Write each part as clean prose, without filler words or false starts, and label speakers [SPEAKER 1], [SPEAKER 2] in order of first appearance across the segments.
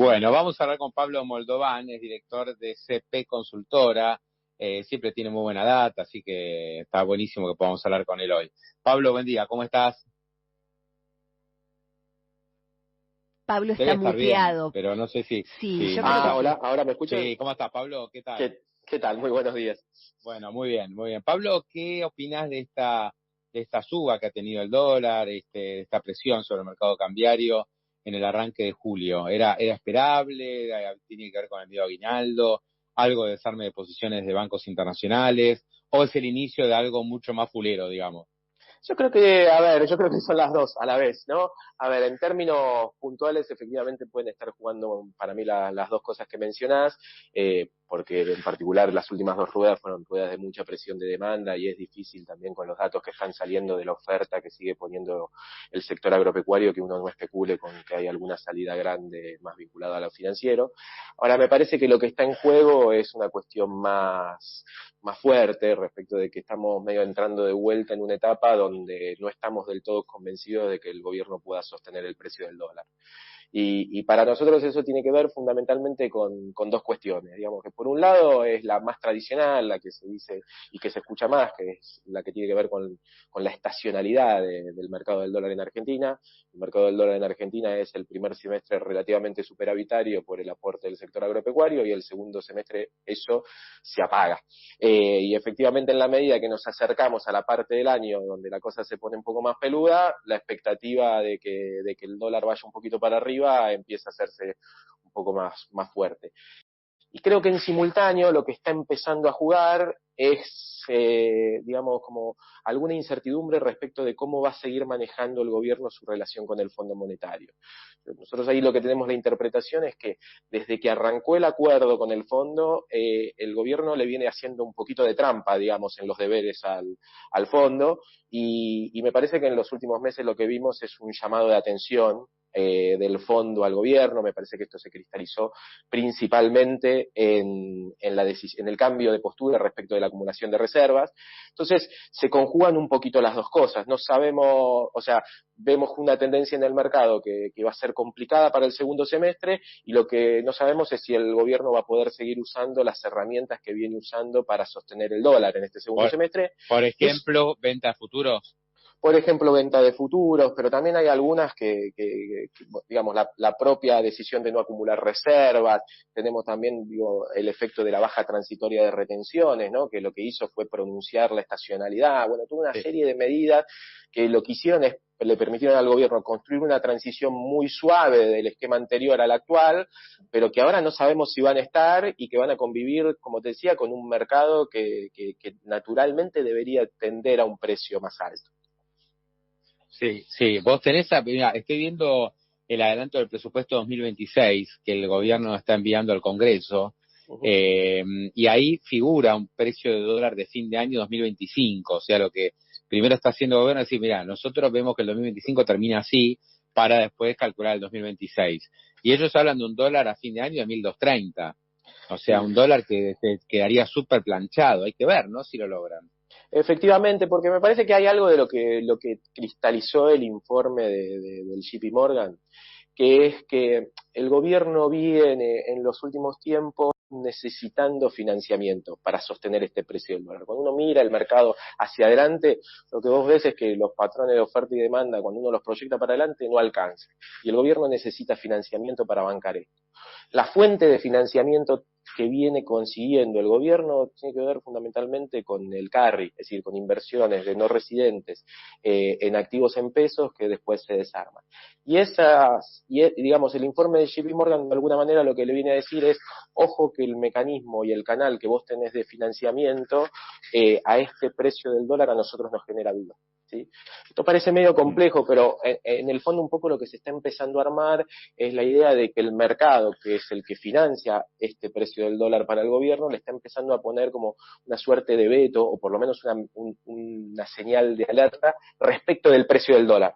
[SPEAKER 1] Bueno, vamos a hablar con Pablo Moldován, es director de CP Consultora. Siempre tiene muy buena data, así que está buenísimo que podamos hablar con él hoy. Pablo, buen día, ¿cómo estás?
[SPEAKER 2] Pablo está
[SPEAKER 1] Debe estar bien,
[SPEAKER 2] muteado.
[SPEAKER 1] pero no sé si,
[SPEAKER 2] Sí,
[SPEAKER 1] si
[SPEAKER 2] yo
[SPEAKER 1] no
[SPEAKER 2] creo que
[SPEAKER 1] está.
[SPEAKER 2] sí.
[SPEAKER 3] Hola, ¿ahora me escuchan?
[SPEAKER 1] Sí, ¿cómo estás, Pablo? ¿Qué tal?
[SPEAKER 3] ¿Qué tal? Muy buenos días.
[SPEAKER 1] Bueno, muy bien, muy bien. Pablo, ¿qué opinás de esta suba que ha tenido el dólar, esta presión sobre el mercado cambiario en el arranque de julio? ¿Era esperable? ¿Tiene que ver con el envío de aguinaldo? ¿Algo de desarme de posiciones de bancos internacionales? ¿O es el inicio de algo mucho más fulero, digamos?
[SPEAKER 3] Yo creo que son las dos a la vez, ¿no? A ver, en términos puntuales, efectivamente pueden estar jugando para mí las dos cosas que mencionás, porque en particular las últimas dos ruedas fueron ruedas de mucha presión de demanda y es difícil también con los datos que están saliendo de la oferta que sigue poniendo el sector agropecuario que uno no especule con que hay alguna salida grande más vinculada a lo financiero. Ahora, me parece que lo que está en juego es una cuestión más fuerte respecto de que estamos medio entrando de vuelta en una etapa donde no estamos del todo convencidos de que el gobierno pueda sostener el precio del dólar. Y para nosotros eso tiene que ver fundamentalmente con dos cuestiones. Digamos que por un lado es la más tradicional, la que se dice y que se escucha más, que es la que tiene que ver con la estacionalidad del mercado del dólar en Argentina. El mercado del dólar en Argentina es el primer semestre relativamente superavitario por el aporte del sector agropecuario y el segundo semestre eso se apaga. Y efectivamente en la medida que nos acercamos a la parte del año donde la cosa se pone un poco más peluda, la expectativa de que el dólar vaya un poquito para arriba empieza a hacerse un poco más fuerte. Y creo que en simultáneo lo que está empezando a jugar es, digamos, como alguna incertidumbre respecto de cómo va a seguir manejando el gobierno su relación con el Fondo Monetario. Nosotros ahí lo que tenemos la interpretación es que desde que arrancó el acuerdo con el fondo, el gobierno le viene haciendo un poquito de trampa, digamos, en los deberes al fondo, y me parece que en los últimos meses lo que vimos es un llamado de atención del fondo al gobierno. Me parece que esto se cristalizó principalmente en el cambio de postura respecto de la acumulación de reservas. Entonces, se conjugan un poquito las dos cosas. No sabemos, o sea, vemos una tendencia en el mercado que va a ser complicada para el segundo semestre y lo que no sabemos es si el gobierno va a poder seguir usando las herramientas que viene usando para sostener el dólar en este segundo
[SPEAKER 1] Por,
[SPEAKER 3] semestre.
[SPEAKER 1] por ejemplo, venta a futuro.
[SPEAKER 3] Por ejemplo, venta de futuros, pero también hay algunas digamos, la propia decisión de no acumular reservas. Tenemos también, el efecto de la baja transitoria de retenciones, ¿no? Que lo que hizo fue pronunciar la estacionalidad. Bueno, tuvo una serie de medidas que lo que hicieron es le permitieron al gobierno construir una transición muy suave del esquema anterior al actual, pero que ahora no sabemos si van a estar y que van a convivir, como te decía, con un mercado que naturalmente debería tender a un precio más alto.
[SPEAKER 1] Sí, sí, vos tenés, mira, estoy viendo el adelanto del presupuesto 2026 que el gobierno está enviando al Congreso, y ahí figura un precio de dólar de fin de año 2025, o sea, lo que primero está haciendo el gobierno es decir, mira, nosotros vemos que el 2025 termina así para después calcular el 2026. Y ellos hablan de un dólar a fin de año de 1.230, o sea, un dólar que quedaría súper planchado, hay que ver, ¿no?, si lo logran.
[SPEAKER 3] Efectivamente, porque me parece que hay algo de lo que cristalizó el informe del JP Morgan, que es que el gobierno viene en los últimos tiempos necesitando financiamiento para sostener este precio del dólar. Cuando uno mira el mercado hacia adelante, lo que vos ves es que los patrones de oferta y demanda, cuando uno los proyecta para adelante, no alcanzan. Y el gobierno necesita financiamiento para bancar esto. La fuente de financiamiento que viene consiguiendo el gobierno tiene que ver fundamentalmente con el carry, es decir, con inversiones de no residentes en activos en pesos que después se desarman. Digamos, el informe de JP Morgan de alguna manera lo que le viene a decir es, ojo que el mecanismo y el canal que vos tenés de financiamiento a este precio del dólar a nosotros nos genera duda. ¿Sí? Esto parece medio complejo, pero en el fondo un poco lo que se está empezando a armar es la idea de que el mercado, que es el que financia este precio del dólar para el gobierno, le está empezando a poner como una suerte de veto, o por lo menos una señal de alerta respecto del precio del dólar.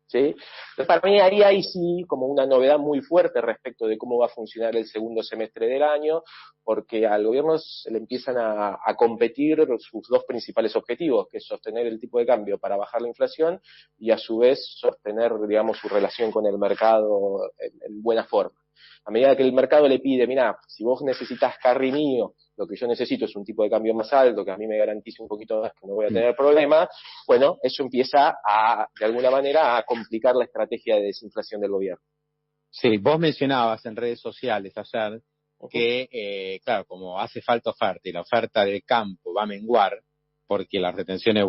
[SPEAKER 3] ¿Sí? Entonces, para mí ahí hay sí como una novedad muy fuerte respecto de cómo va a funcionar el segundo semestre del año, porque al gobierno se le empiezan a competir sus dos principales objetivos, que es sostener el tipo de cambio para bajar la inflación y a su vez sostener, digamos, su relación con el mercado en buena forma. A medida que el mercado le pide, mira, si vos necesitas carry mío, lo que yo necesito es un tipo de cambio más alto, que a mí me garantice un poquito más, que no voy a tener problemas, bueno, eso empieza de alguna manera, a complicar la estrategia de desinflación del gobierno.
[SPEAKER 1] Sí, vos mencionabas en redes sociales ayer que, claro, como hace falta oferta y la oferta del campo va a menguar, porque las retenciones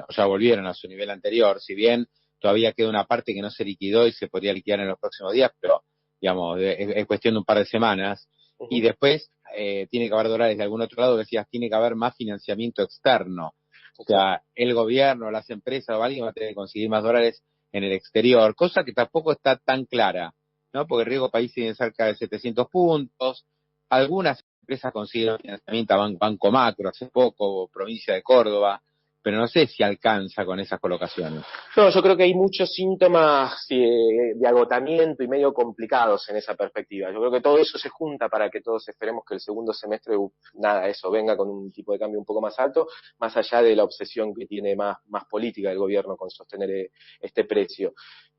[SPEAKER 1] ya volvieron a su nivel anterior, si bien todavía queda una parte que no se liquidó y se podría liquidar en los próximos días, pero, digamos, es cuestión de un par de semanas, y después tiene que haber dólares de algún otro lado, decías, tiene que haber más financiamiento externo, o sea, el gobierno, las empresas o alguien va a tener que conseguir más dólares en el exterior, cosa que tampoco está tan clara, ¿no? Porque el riesgo país tiene cerca de 700 puntos, algunas empresas consiguieron financiamiento a Banco Macro hace poco, o Provincia de Córdoba, pero no sé si alcanza con esas colocaciones.
[SPEAKER 3] No, yo creo que hay muchos síntomas de agotamiento y medio complicados en esa perspectiva. Yo creo que todo eso se junta para que todos esperemos que el segundo semestre, eso venga con un tipo de cambio un poco más alto, más allá de la obsesión que tiene más política del gobierno con sostener este precio.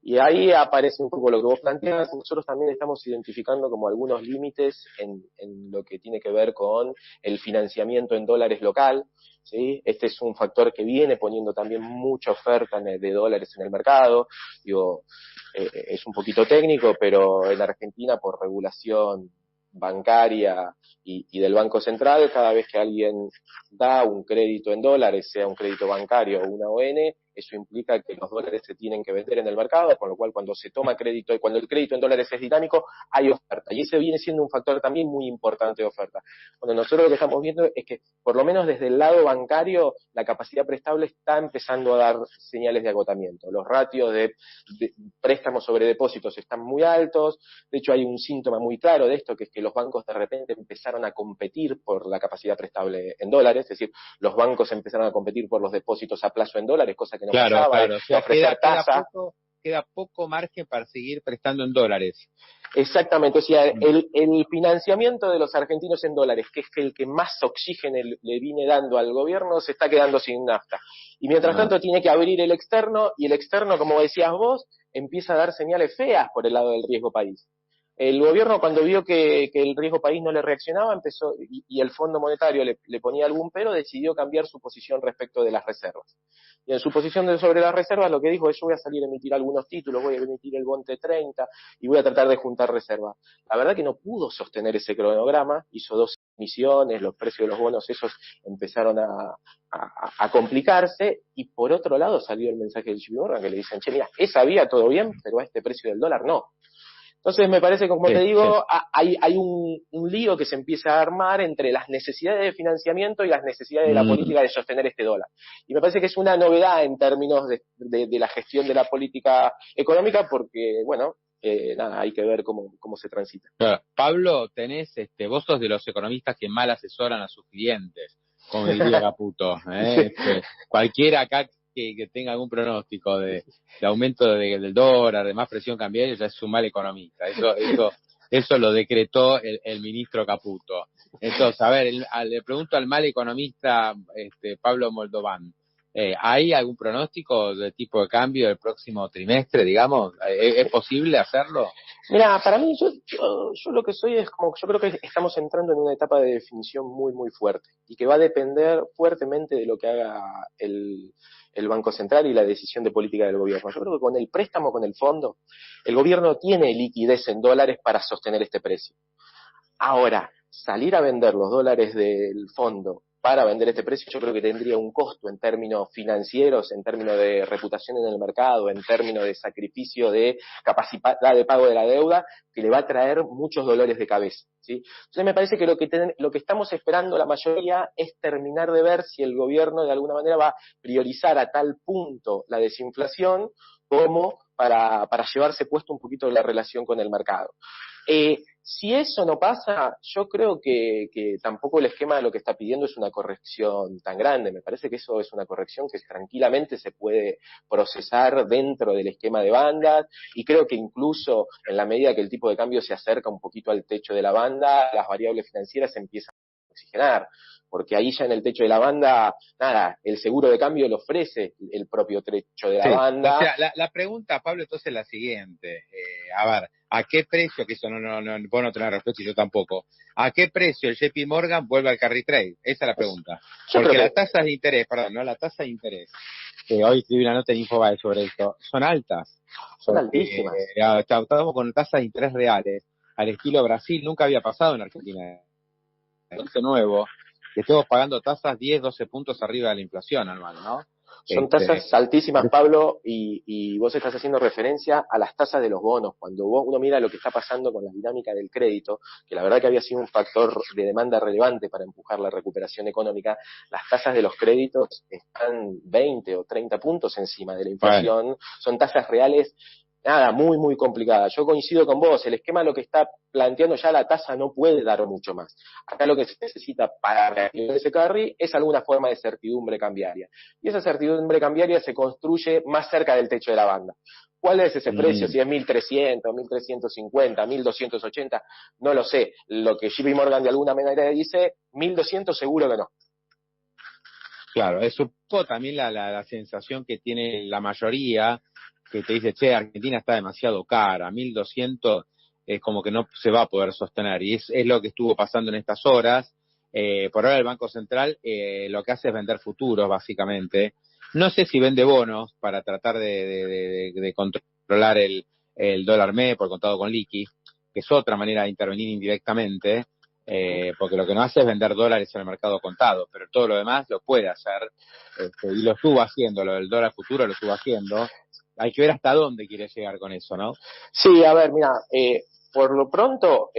[SPEAKER 3] Y ahí aparece un poco lo que vos planteas. Nosotros también estamos identificando como algunos límites en lo que tiene que ver con el financiamiento en dólares local, ¿sí? Este es un factor que viene poniendo también mucha oferta de dólares en el mercado. Es un poquito técnico, pero en Argentina, por regulación bancaria y del Banco Central, cada vez que alguien da un crédito en dólares, sea un crédito bancario o una ON, eso implica que los dólares se tienen que vender en el mercado, con lo cual cuando se toma crédito y cuando el crédito en dólares es dinámico, hay oferta. Y ese viene siendo un factor también muy importante de oferta. Bueno, nosotros lo que estamos viendo es que, por lo menos desde el lado bancario, la capacidad prestable está empezando a dar señales de agotamiento. Los ratios de préstamos sobre depósitos están muy altos. De hecho, hay un síntoma muy claro de esto, que es que los bancos de repente empezaron a competir por la capacidad prestable en dólares, es decir, los bancos empezaron a competir por los depósitos a plazo en dólares, cosa que no pasaba,
[SPEAKER 1] Claro, o sea,
[SPEAKER 3] ofrecer tasa.
[SPEAKER 1] queda poco margen para seguir prestando en dólares.
[SPEAKER 3] Exactamente, o sea, el financiamiento de los argentinos en dólares, que es el que más oxígeno le viene dando al gobierno, se está quedando sin nafta. Y mientras tanto tiene que abrir el externo, y el externo, como decías vos, empieza a dar señales feas por el lado del riesgo país. El gobierno, cuando vio que el riesgo país no le reaccionaba, empezó, y el Fondo Monetario le ponía algún pero, decidió cambiar su posición respecto de las reservas. Y en su posición sobre las reservas, lo que dijo es: yo voy a salir a emitir algunos títulos, voy a emitir el Bonte 30 y voy a tratar de juntar reservas. La verdad que no pudo sostener ese cronograma, hizo 2 emisiones, los precios de los bonos esos empezaron a complicarse, y por otro lado salió el mensaje del JP Morgan que le dicen: che, mira, esa vía todo bien, pero a este precio del dólar no. Entonces me parece que, como te digo, hay un lío que se empieza a armar entre las necesidades de financiamiento y las necesidades de la política de sostener este dólar. Y me parece que es una novedad en términos de la gestión de la política económica, porque, bueno, hay que ver cómo se transita.
[SPEAKER 1] Pablo, vos sos de los economistas que mal asesoran a sus clientes, como diría Caputo. Cualquiera acá que tenga algún pronóstico de aumento del dólar, de más presión cambiaria, ya es un mal economista. Eso lo decretó el ministro Caputo. Entonces, a ver, le pregunto al mal economista Pablo Moldován, ¿hay algún pronóstico de tipo de cambio del próximo trimestre, digamos? ¿Es posible hacerlo?
[SPEAKER 3] Mira, para mí, yo lo que soy es como, yo creo que estamos entrando en una etapa de definición muy, muy fuerte, y que va a depender fuertemente de lo que haga el Banco Central y la decisión de política del gobierno. Yo creo que con el préstamo, con el fondo, el gobierno tiene liquidez en dólares para sostener este precio. Ahora, salir a vender los dólares del fondo para vender este precio, yo creo que tendría un costo en términos financieros, en términos de reputación en el mercado, en términos de sacrificio de capacidad de pago de la deuda, que le va a traer muchos dolores de cabeza, ¿sí? Entonces me parece que lo que estamos esperando la mayoría es terminar de ver si el gobierno de alguna manera va a priorizar a tal punto la desinflación como para llevarse puesto un poquito la relación con el mercado. Si eso no pasa, yo creo que tampoco el esquema de lo que está pidiendo es una corrección tan grande. Me parece que eso es una corrección que tranquilamente se puede procesar dentro del esquema de bandas, y creo que incluso en la medida que el tipo de cambio se acerca un poquito al techo de la banda, las variables financieras empiezan oxigenar, porque ahí ya en el techo de la banda, nada, el seguro de cambio lo ofrece el propio techo de la banda.
[SPEAKER 1] O sea, la pregunta, Pablo, entonces es la siguiente. A ver, ¿a qué precio, que eso vos no tenés respuesta y yo tampoco, ¿a qué precio el JP Morgan vuelve al carry trade? Esa es la pregunta. Porque las tasas de interés, la tasa de interés, que hoy escribí una nota en Infobae sobre esto, son altas.
[SPEAKER 3] Son altísimas.
[SPEAKER 1] Estamos con tasas de interés reales, al estilo Brasil, nunca había pasado en Argentina. Entonces nuevo, que estemos pagando tasas 10, 12 puntos arriba de la inflación anual, ¿no?
[SPEAKER 3] Son tasas altísimas, Pablo, y vos estás haciendo referencia a las tasas de los bonos. Cuando uno mira lo que está pasando con la dinámica del crédito, que la verdad que había sido un factor de demanda relevante para empujar la recuperación económica, las tasas de los créditos están 20 o 30 puntos encima de la inflación. Bueno. Son tasas reales, nada, muy, muy complicada. Yo coincido con vos, el esquema lo que está planteando ya la tasa no puede dar mucho más. Acá lo que se necesita para reactivar ese carry es alguna forma de certidumbre cambiaria. Y esa certidumbre cambiaria se construye más cerca del techo de la banda. ¿Cuál es ese precio? Si es 1.300, 1.350, 1.280, no lo sé. Lo que JP Morgan de alguna manera dice, 1.200 seguro que no.
[SPEAKER 1] Claro, es un poco también la sensación que tiene la mayoría, que te dice, che, Argentina está demasiado cara, 1.200 es como que no se va a poder sostener, y es lo que estuvo pasando en estas horas. Por ahora el Banco Central lo que hace es vender futuros, básicamente. No sé si vende bonos para tratar de controlar el dólar MEP por contado con liqui, que es otra manera de intervenir indirectamente, porque lo que no hace es vender dólares en el mercado contado, pero todo lo demás lo puede hacer, y lo estuvo haciendo, lo del dólar futuro lo estuvo haciendo. Hay que ver hasta dónde quiere llegar con eso, ¿no?
[SPEAKER 3] Sí, a ver, mira, por lo pronto,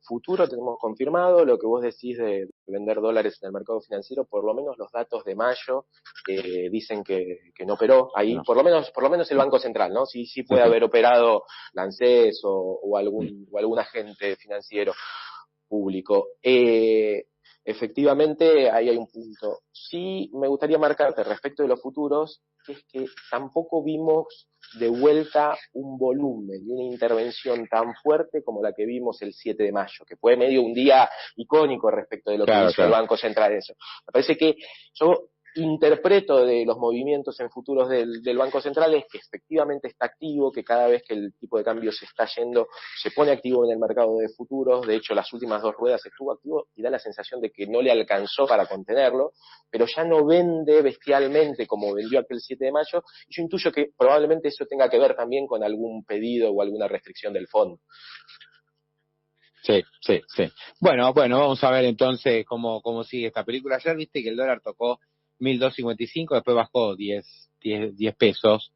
[SPEAKER 3] futuro tenemos confirmado, lo que vos decís de vender dólares en el mercado financiero, por lo menos los datos de mayo dicen que no operó ahí, no. por lo menos el Banco Central, ¿no? Sí puede haber operado la ANSES o algún agente financiero público. Efectivamente, ahí hay un punto. Sí, me gustaría marcarte respecto de los futuros, que es que tampoco vimos de vuelta un volumen y una intervención tan fuerte como la que vimos el 7 de mayo, que fue medio un día icónico respecto de lo que hizo el Banco Central. Eso. Me parece que yo interpreto de los movimientos en futuros del Banco Central es que efectivamente está activo, que cada vez que el tipo de cambio se está yendo, se pone activo en el mercado de futuros. De hecho, las últimas 2 ruedas estuvo activo y da la sensación de que no le alcanzó para contenerlo, pero ya no vende bestialmente como vendió aquel 7 de mayo. Y yo intuyo que probablemente eso tenga que ver también con algún pedido o alguna restricción del fondo.
[SPEAKER 1] Sí. Bueno, vamos a ver entonces cómo sigue esta película. Ayer viste que el dólar tocó 1.255, después bajó 10 pesos,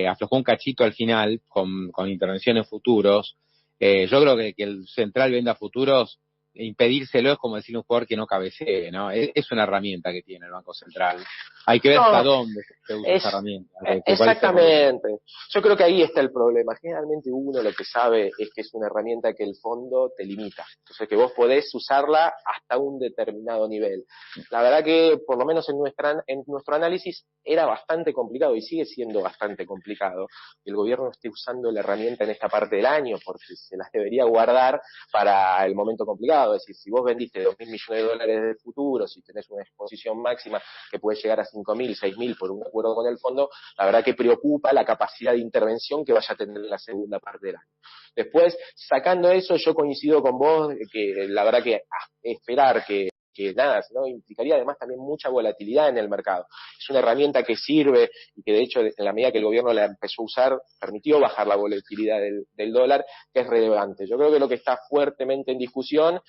[SPEAKER 1] aflojó un cachito al final con intervenciones futuros. Yo creo que el central venda futuros, impedírselo es como decir un jugador que no cabecee, ¿no? Es una herramienta que tiene el Banco Central. Hay que ver hasta dónde se usa esa herramienta.
[SPEAKER 3] Exactamente. Yo creo que ahí está el problema. Generalmente uno lo que sabe es que es una herramienta que el fondo te limita. Entonces que vos podés usarla hasta un determinado nivel. La verdad que, por lo menos en nuestro análisis, era bastante complicado y sigue siendo bastante complicado que el gobierno esté usando la herramienta en esta parte del año, porque se las debería guardar para el momento complicado. Es decir, si vos vendiste 2.000 millones de dólares de futuros y tenés una exposición máxima que puede llegar a 5.000, 6.000 por un acuerdo con el fondo, la verdad que preocupa la capacidad de intervención que vaya a tener en la segunda parte del año. Después, sacando eso, yo coincido con vos que la verdad que esperar que nada, ¿no? Implicaría además también mucha volatilidad en el mercado. Es una herramienta que sirve y que de hecho en la medida que el gobierno la empezó a usar permitió bajar la volatilidad del dólar, que es relevante. Yo creo que lo que está fuertemente en discusión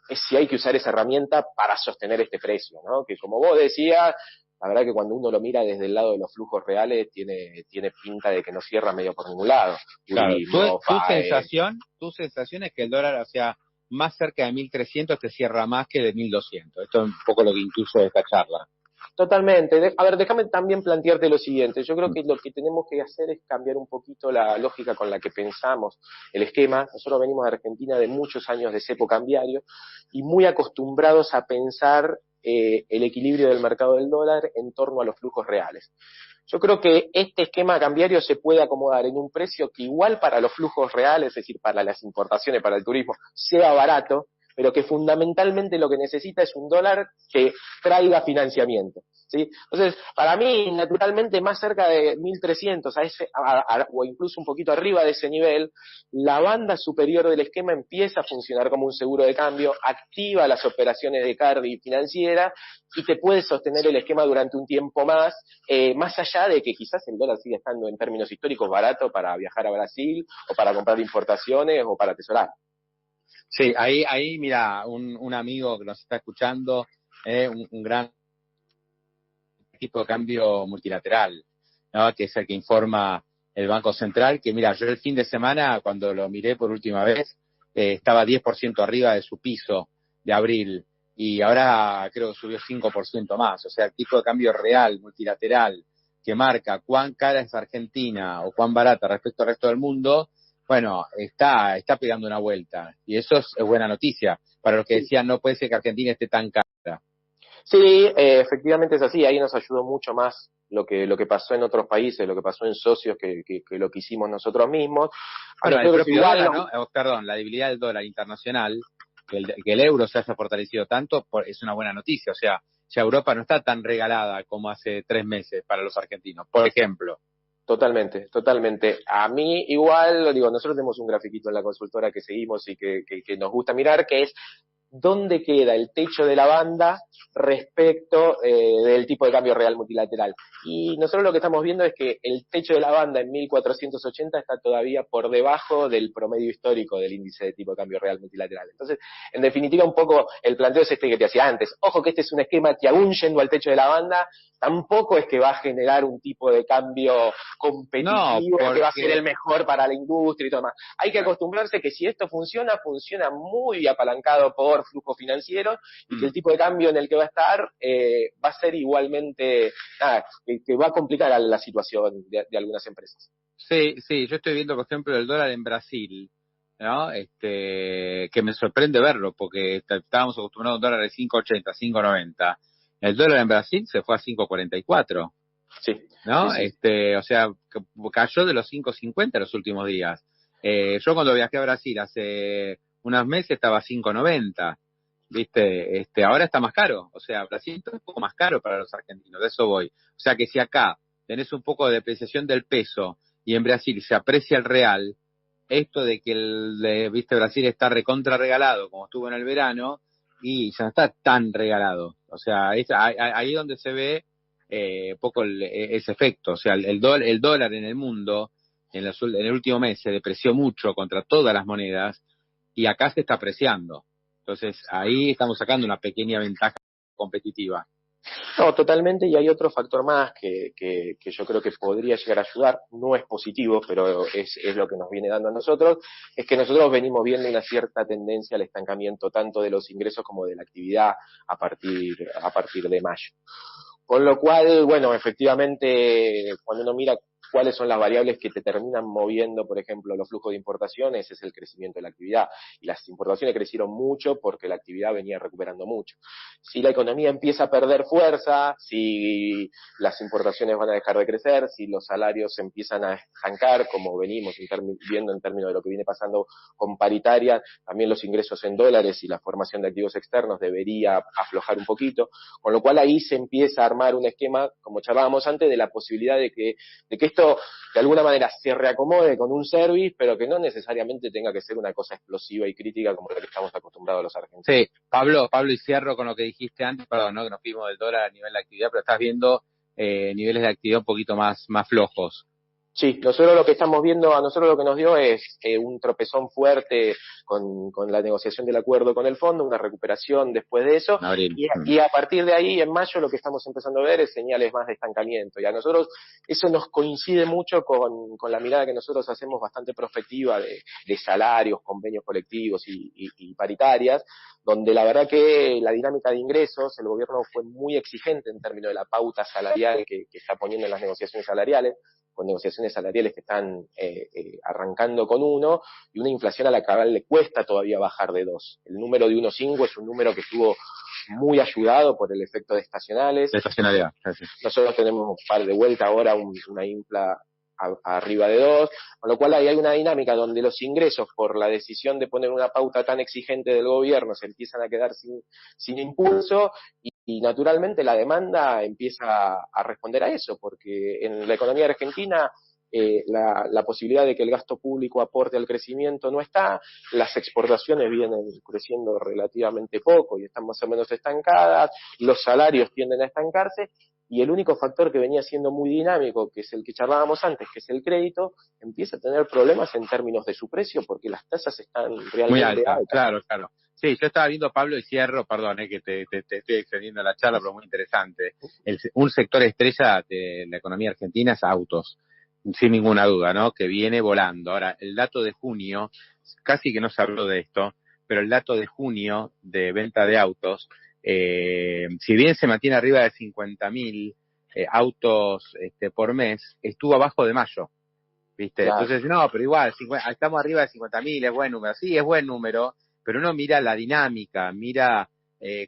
[SPEAKER 3] es si hay que usar esa herramienta para sostener este precio, ¿no? Que como vos decías, la verdad que cuando uno lo mira desde el lado de los flujos reales tiene pinta de que no cierra medio por ningún lado.
[SPEAKER 1] Claro, tu sensación es que el dólar hacia más cerca de 1.300 te cierra más que de 1.200. Esto es un poco lo que intuyo de esta charla.
[SPEAKER 3] Totalmente. A ver, déjame también plantearte lo siguiente. Yo creo que lo que tenemos que hacer es cambiar un poquito la lógica con la que pensamos el esquema. Nosotros venimos de Argentina de muchos años de cepo cambiario y muy acostumbrados a pensar el equilibrio del mercado del dólar en torno a los flujos reales. Yo creo que este esquema cambiario se puede acomodar en un precio que igual para los flujos reales, es decir, para las importaciones, para el turismo, sea barato, pero que fundamentalmente lo que necesita es un dólar que traiga financiamiento, ¿sí? Entonces, para mí, naturalmente, más cerca de 1.300 o incluso un poquito arriba de ese nivel, la banda superior del esquema empieza a funcionar como un seguro de cambio, activa las operaciones de carry financiera y te puede sostener el esquema durante un tiempo más allá de que quizás el dólar sigue estando en términos históricos barato para viajar a Brasil o para comprar importaciones o para atesorar.
[SPEAKER 1] Sí, ahí mira, un amigo que nos está escuchando, un gran tipo de cambio multilateral, ¿no? Que es el que informa el Banco Central, que mira, yo el fin de semana, cuando lo miré por última vez, estaba 10% arriba de su piso de abril, y ahora creo que subió 5% más. O sea, el tipo de cambio real, multilateral, que marca cuán cara es Argentina o cuán barata respecto al resto del mundo, bueno, está pegando una vuelta, y eso es buena noticia para los que decían no puede ser que Argentina esté tan cara.
[SPEAKER 3] Sí, efectivamente es así. Ahí nos ayudó mucho más lo que pasó en otros países, lo que pasó en socios que lo que hicimos nosotros mismos. A
[SPEAKER 1] Bueno, el
[SPEAKER 3] nosotros
[SPEAKER 1] propio
[SPEAKER 3] igual
[SPEAKER 1] dólar, ¿no? Perdón, la debilidad del dólar internacional, que el euro se haya fortalecido tanto, es una buena noticia. O sea, ya Europa no está tan regalada como hace 3 meses para los argentinos, por ejemplo.
[SPEAKER 3] Totalmente, totalmente. A mí igual, lo digo, nosotros tenemos un grafiquito en la consultora que seguimos y que nos gusta mirar, que es dónde queda el techo de la banda respecto del tipo de cambio real multilateral. Y nosotros lo que estamos viendo es que el techo de la banda en 1480 está todavía por debajo del promedio histórico del índice de tipo de cambio real multilateral. Entonces, en definitiva, un poco el planteo es este que te hacía antes. Ojo que este es un esquema que aún yendo al techo de la banda, tampoco es que va a generar un tipo de cambio competitivo,
[SPEAKER 1] No,
[SPEAKER 3] que va a ser el mejor para la industria y todo más. Hay que acostumbrarse que si esto funciona muy apalancado por flujo financiero y que el tipo de cambio en el que va a estar va a ser igualmente, que va a complicar la situación de algunas empresas.
[SPEAKER 1] Sí, yo estoy viendo, por ejemplo, el dólar en Brasil, ¿no? Que me sorprende verlo, porque estábamos acostumbrados a un dólar de 5.80, 5.90. El dólar en Brasil se fue a 5.44.
[SPEAKER 3] Sí,
[SPEAKER 1] ¿No?
[SPEAKER 3] sí, sí.
[SPEAKER 1] O sea, cayó de los 5.50 los últimos días. Yo cuando viajé a Brasil hace unos meses estaba a 5.90, ¿viste? Ahora está más caro, o sea, Brasil está un poco más caro para los argentinos, de eso voy. O sea que si acá tenés un poco de depreciación del peso y en Brasil se aprecia el real, esto de que viste, Brasil está recontra regalado como estuvo en el verano, y ya no está tan regalado. O sea, ahí donde se ve poco ese efecto. O sea, el dólar en el mundo en el último mes se depreció mucho contra todas las monedas, y acá se está apreciando. Entonces, ahí estamos sacando una pequeña ventaja competitiva.
[SPEAKER 3] No, totalmente, y hay otro factor más que yo creo que podría llegar a ayudar, no es positivo, pero es lo que nos viene dando a nosotros, es que nosotros venimos viendo una cierta tendencia al estancamiento tanto de los ingresos como de la actividad a partir de mayo. Con lo cual, bueno, efectivamente, cuando uno mira cuáles son las variables que te terminan moviendo, por ejemplo, los flujos de importaciones, es el crecimiento de la actividad. Y las importaciones crecieron mucho porque la actividad venía recuperando mucho. Si la economía empieza a perder fuerza, si las importaciones van a dejar de crecer, si los salarios empiezan a estancar, como venimos viendo en términos de lo que viene pasando con paritaria, también los ingresos en dólares y la formación de activos externos debería aflojar un poquito, con lo cual ahí se empieza a armar un esquema, como charlábamos antes, de la posibilidad de que esto de alguna manera se reacomode con un service, pero que no necesariamente tenga que ser una cosa explosiva y crítica como la que estamos acostumbrados los argentinos.
[SPEAKER 1] Sí, Pablo, y cierro con lo que dijiste antes, perdón, ¿no? Que nos fuimos del dólar a nivel de actividad, pero estás viendo niveles de actividad un poquito más flojos.
[SPEAKER 3] Sí, nosotros lo que estamos viendo, a nosotros lo que nos dio es un tropezón fuerte con la negociación del acuerdo con el fondo, una recuperación después de eso, y a partir de ahí, en mayo, lo que estamos empezando a ver es señales más de estancamiento, y a nosotros eso nos coincide mucho con la mirada que nosotros hacemos bastante prospectiva de salarios, convenios colectivos y paritarias, donde la verdad que la dinámica de ingresos, el gobierno fue muy exigente en términos de la pauta salarial que está poniendo en las negociaciones salariales, con negociaciones salariales que están arrancando con 1, y una inflación a la que le cuesta todavía bajar de 2. El número de 1,5 es un número que estuvo muy ayudado por el efecto de estacionales.
[SPEAKER 1] De estacionalidad, sí.
[SPEAKER 3] Nosotros tenemos de vuelta ahora una infla arriba de 2, con lo cual ahí hay una dinámica donde los ingresos, por la decisión de poner una pauta tan exigente del gobierno, se empiezan a quedar sin impulso, y naturalmente la demanda empieza a responder a eso, porque en la economía argentina la posibilidad de que el gasto público aporte al crecimiento no está, las exportaciones vienen creciendo relativamente poco y están más o menos estancadas, los salarios tienden a estancarse, y el único factor que venía siendo muy dinámico, que es el que charlábamos antes, que es el crédito, empieza a tener problemas en términos de su precio, porque las tasas están realmente
[SPEAKER 1] muy alta,
[SPEAKER 3] altas.
[SPEAKER 1] claro, claro. Sí, yo estaba viendo, Pablo, y cierro, perdón, que te estoy extendiendo la charla, pero muy interesante. Un sector estrella de la economía argentina es autos, sin ninguna duda, ¿no? Que viene volando. Ahora, el dato de junio, casi que no se habló de esto, pero el dato de junio de venta de autos, si bien se mantiene arriba de 50.000 autos por mes, estuvo abajo de mayo, ¿viste?
[SPEAKER 3] Claro.
[SPEAKER 1] Entonces, no, pero igual, estamos arriba de 50.000, es buen número. Sí, es buen número, pero uno mira la dinámica, mira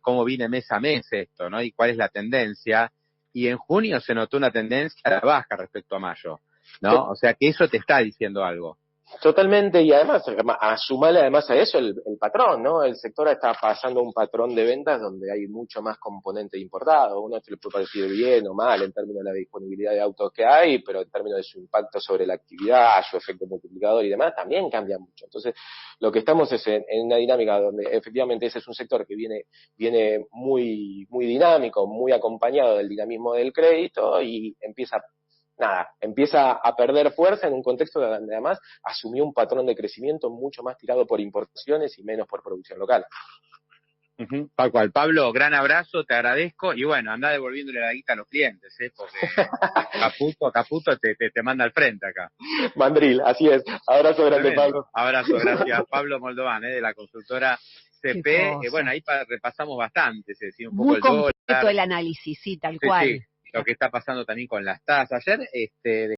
[SPEAKER 1] cómo viene mes a mes esto, ¿no? Y cuál es la tendencia. Y en junio se notó una tendencia a la baja respecto a mayo, ¿no? O sea que eso te está diciendo algo.
[SPEAKER 3] Totalmente, y además, a sumarle además a eso el patrón, ¿no? El sector está pasando un patrón de ventas donde hay mucho más componente importado. Uno se le puede parecer bien o mal en términos de la disponibilidad de autos que hay, pero en términos de su impacto sobre la actividad, su efecto multiplicador y demás, también cambia mucho. Entonces, lo que estamos es en una dinámica donde efectivamente ese es un sector que viene muy, muy dinámico, muy acompañado del dinamismo del crédito, y empieza a perder fuerza en un contexto donde además asumió un patrón de crecimiento mucho más tirado por importaciones y menos por producción local.
[SPEAKER 1] Tal cual. Pablo, gran abrazo, te agradezco, y bueno, anda devolviéndole la guita a los clientes, porque Caputo te manda al frente acá.
[SPEAKER 3] Mandril, así es. Abrazo grande,
[SPEAKER 1] Tremendo.
[SPEAKER 3] Pablo.
[SPEAKER 1] Abrazo, gracias. Pablo Moldován, de la consultora CP. Bueno, ahí repasamos bastante, un poco
[SPEAKER 2] muy
[SPEAKER 1] el
[SPEAKER 2] completo
[SPEAKER 1] dólar.
[SPEAKER 2] el análisis, sí, tal
[SPEAKER 1] Sí,
[SPEAKER 2] cual.
[SPEAKER 1] sí, lo que está pasando también con las tasas. Ayer,